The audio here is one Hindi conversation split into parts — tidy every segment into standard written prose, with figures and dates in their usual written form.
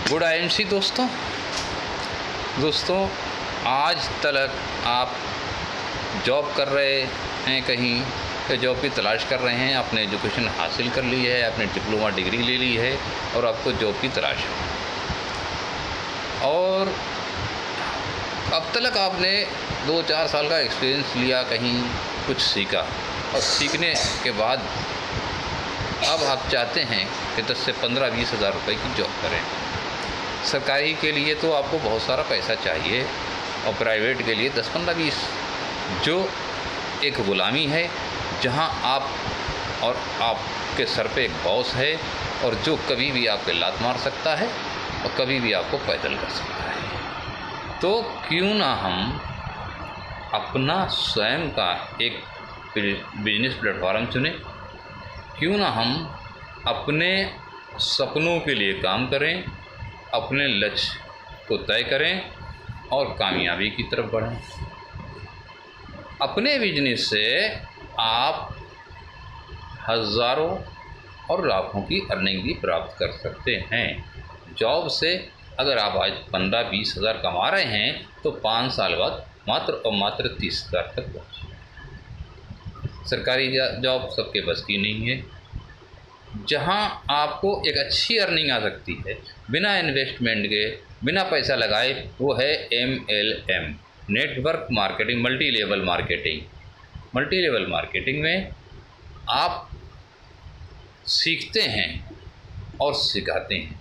गुड आईएमसी दोस्तों आज तक आप जॉब कर रहे हैं, कहीं पे जॉब की तलाश कर रहे हैं, आपने एजुकेशन हासिल कर ली है, आपने डिप्लोमा डिग्री ले ली है और आपको जॉब की तलाश है। और अब तक आपने 2-4 साल का एक्सपीरियंस लिया, कहीं कुछ सीखा और सीखने के बाद अब आप चाहते हैं कि 10 से 15-20 हज़ार रुपये की जॉब करें। सरकारी के लिए तो आपको बहुत सारा पैसा चाहिए और प्राइवेट के लिए 10-15-20, जो एक ग़ुलामी है जहां आप और आपके सर पे एक बॉस है और जो कभी भी आपके लात मार सकता है और कभी भी आपको पैदल कर सकता है। तो क्यों ना हम अपना स्वयं का एक बिजनेस प्लेटफॉर्म चुनें, क्यों ना हम अपने सपनों के लिए काम करें, अपने लक्ष्य को तय करें और कामयाबी की तरफ बढ़ें। अपने बिजनेस से आप हज़ारों और लाखों की अर्निंग भी प्राप्त कर सकते हैं। जॉब से अगर आप आज 15-20 हज़ार कमा रहे हैं तो 5 साल बाद मात्र और मात्र 30 हज़ार तक पहुँचे। सरकारी जॉब सबके बस की नहीं है। जहां आपको एक अच्छी अर्निंग आ सकती है बिना इन्वेस्टमेंट के, बिना पैसा लगाए, वो है MLM, network marketing, multi level marketing. Multi level marketing में आप सीखते हैं और सिखाते हैं।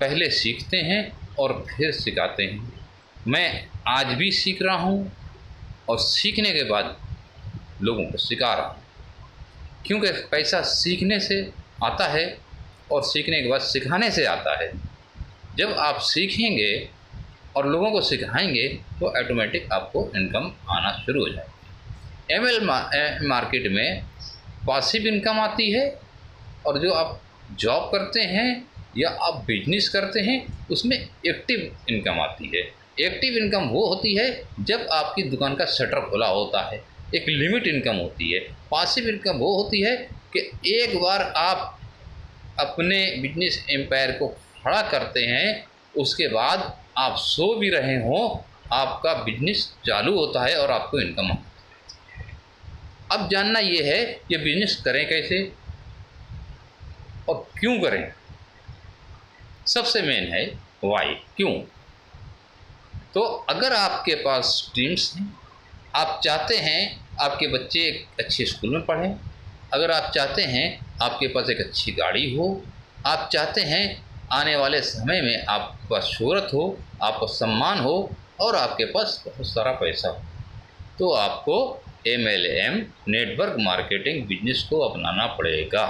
पहले सीखते हैं और फिर सिखाते हैं। मैं आज भी सीख रहा हूँ और सीखने के बाद लोगों को सिखा रहा हूँ, क्योंकि पैसा सीखने से आता है और सीखने के बाद सिखाने से आता है। जब आप सीखेंगे और लोगों को सिखाएंगे तो ऑटोमेटिक आपको इनकम आना शुरू हो जाएगी। MLM मार्केट में पासिव इनकम आती है और जो आप जॉब करते हैं या आप बिजनेस करते हैं उसमें एक्टिव इनकम आती है। एक्टिव इनकम वो होती है जब आपकी दुकान का शटर खुला होता है, एक लिमिट इनकम होती है। पासिव इनकम वो होती है कि एक बार आप अपने बिजनेस एम्पायर को खड़ा करते हैं, उसके बाद आप सो भी रहे हों, आपका बिजनेस चालू होता है और आपको इनकम आता है। अब जानना ये है ये बिजनेस करें कैसे और क्यों करें। सबसे मेन है वाई, क्यों। तो अगर आपके पास ड्रीम्स हैं, आप चाहते हैं आपके बच्चे एक अच्छे स्कूल में पढ़ें, अगर आप चाहते हैं आपके पास एक अच्छी गाड़ी हो, आप चाहते हैं आने वाले समय में आपके पास शोहरत हो, आपको सम्मान हो और आपके पास बहुत सारा पैसा हो, तो आपको MLM नेटवर्क मार्केटिंग बिजनेस को अपनाना पड़ेगा।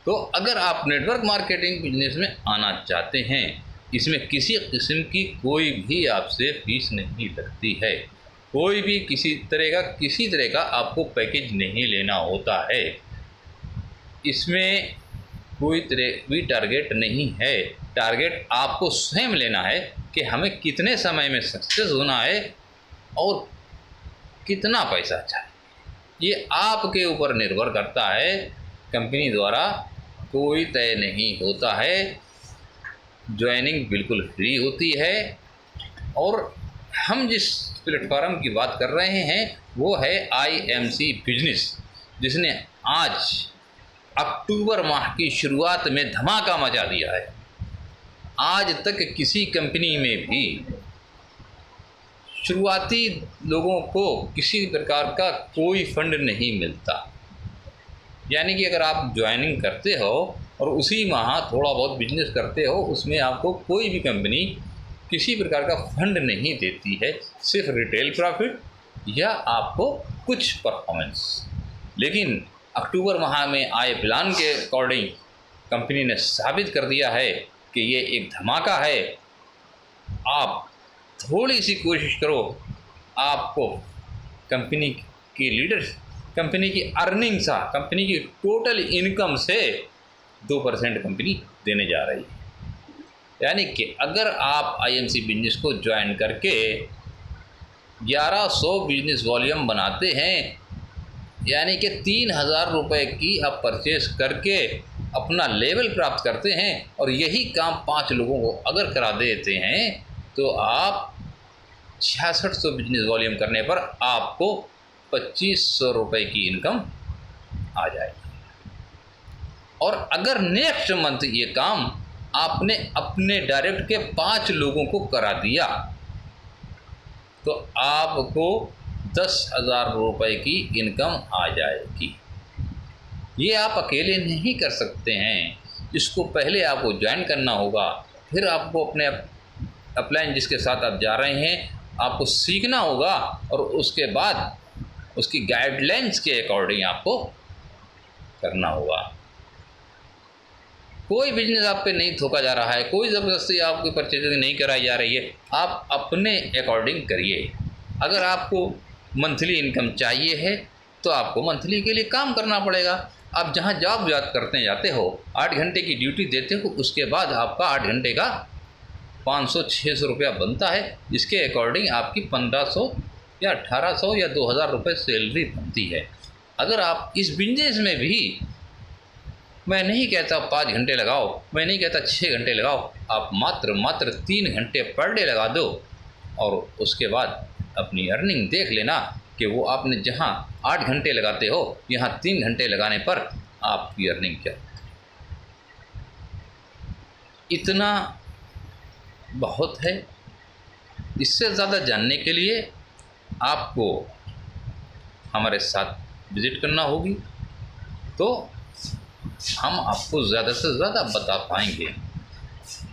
तो अगर आप नेटवर्क मार्केटिंग बिजनेस में आना चाहते हैं, इसमें किसी किस्म की कोई भी आपसे फीस नहीं लगती है, कोई भी किसी तरह का आपको पैकेज नहीं लेना होता है। इसमें कोई तरह भी टारगेट नहीं है। टारगेट आपको स्वयं लेना है कि हमें कितने समय में सक्सेस होना है और कितना पैसा चाहिए। ये आपके ऊपर निर्भर करता है। कंपनी द्वारा कोई तय नहीं होता है। ज्वाइनिंग बिल्कुल फ्री होती है और हम जिस प्लेटफॉर्म की बात कर रहे हैं वो है IMC बिजनेस, जिसने आज अक्टूबर माह की शुरुआत में धमाका मचा दिया है। आज तक किसी कंपनी में भी शुरुआती लोगों को किसी प्रकार का कोई फंड नहीं मिलता। यानी कि अगर आप ज्वाइनिंग करते हो और उसी माह थोड़ा बहुत बिजनेस करते हो, उसमें आपको कोई भी कंपनी किसी प्रकार का फंड नहीं देती है, सिर्फ रिटेल प्रॉफिट या आपको कुछ परफॉर्मेंस। लेकिन अक्टूबर माह में आए प्लान के अकॉर्डिंग कंपनी ने साबित कर दिया है कि ये एक धमाका है। आप थोड़ी सी कोशिश करो, आपको कंपनी की कंपनी की अर्निंग सा, कंपनी की टोटल इनकम से 2% कंपनी देने जा रही है। यानी कि अगर आप IMC बिजनेस को ज्वाइन करके 1100 बिजनेस वॉल्यूम बनाते हैं यानी कि 3,000 रुपये की आप परचेस करके अपना लेवल प्राप्त करते हैं और यही काम 5 लोगों को अगर करा देते हैं तो आप 6600 बिजनेस वॉल्यूम करने पर आपको 2500 रुपये की इनकम आ जाएगी। और अगर नेक्स्ट मंथ ये काम आपने अपने डायरेक्ट के 5 लोगों को करा दिया तो आपको 10,000 रुपये की इनकम आ जाएगी। ये आप अकेले नहीं कर सकते हैं, इसको पहले आपको ज्वाइन करना होगा, फिर आपको अपने अपलाइन जिसके साथ आप जा रहे हैं आपको सीखना होगा और उसके बाद उसकी गाइडलाइंस के अकॉर्डिंग आपको करना होगा। कोई बिजनेस आप पे नहीं थोका जा रहा है, कोई ज़बरदस्ती आपकी परचेजिंग नहीं कराई जा रही है, आप अपने अकॉर्डिंग करिए। अगर आपको मंथली इनकम चाहिए है तो आपको मंथली के लिए काम करना पड़ेगा। आप जहाँ जॉब करते जाते हो 8 घंटे की ड्यूटी देते हो, उसके बाद आपका 8 घंटे का 500-600 रुपया बनता है। इसके अकॉर्डिंग आपकी 1500 या 1800 या 2000 रुपये सैलरी बनती है। अगर आप इस बिजनेस में भी, मैं नहीं कहता 5 घंटे लगाओ, मैं नहीं कहता 6 घंटे लगाओ, आप मात्र 3 घंटे पर डे लगा दो और उसके बाद अपनी अर्निंग देख लेना कि वो आपने जहाँ 8 घंटे लगाते हो यहाँ 3 घंटे लगाने पर आपकी अर्निंग क्या। इतना बहुत है। इससे ज़्यादा जानने के लिए आपको हमारे साथ विज़िट करना होगी तो हम आपको ज़्यादा से ज़्यादा बता पाएंगे।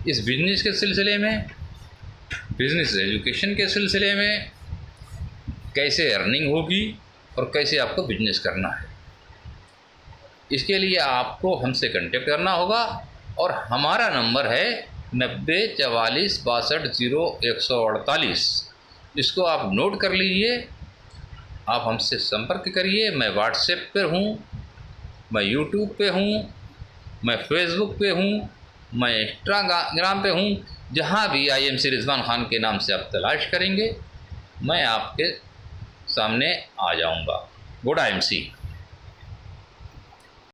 इस बिजनेस के सिलसिले में, बिजनेस एजुकेशन के सिलसिले में, कैसे अर्निंग होगी और कैसे आपको बिजनेस करना है, इसके लिए आपको हमसे कांटेक्ट करना होगा। और हमारा नंबर है 9044620148। इसको आप नोट कर लीजिए, आप हमसे संपर्क करिए। मैं व्हाट्सएप पे हूँ, मैं यूट्यूब पे हूँ, मैं फेसबुक पे हूँ, मैं इंस्टाग्राम पे हूँ। जहाँ भी IMC रिजवान खान के नाम से आप तलाश करेंगे मैं आपके सामने आ जाऊँगा। Good IMC।